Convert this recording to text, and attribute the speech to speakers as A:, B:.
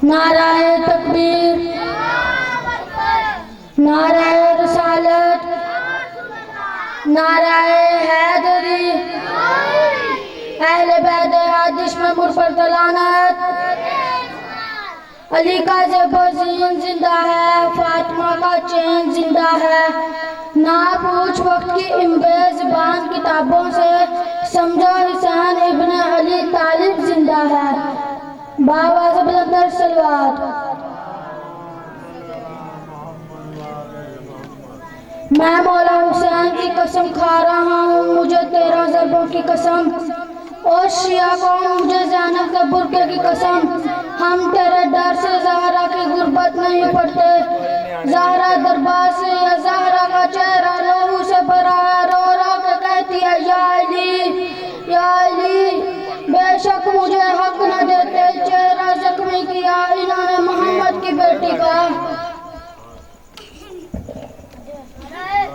A: نعرہ تکبیر، نعرہ رسالت، نعرہ حیدری، اہل بیت آتش میں مرفت لعنت، علی کا زیبوزین زندہ ہے، فاطمہ کا چین زندہ ہے، نہ پوچھ وقت کی ان بے زبان کتابوں سے، سمجھو حسین ابن علی طالب زندہ ہے۔ بآواز بلند صلوات۔ میں مولا حسین کی قسم کھا رہا ہوں، مجھے 13 ضربوں کی قسم، اور شیعہ قوم مجھے زینب کے برقعے کی قسم، ہم تیرے ڈر سے زہرا کی غربت نہیں پڑتے، زہرا دربار سے یا زہرا کا چہرہ لہو سے بھرا ہے، رو رو کے کہتی ہے یا علی یا علی، بے شک مجھے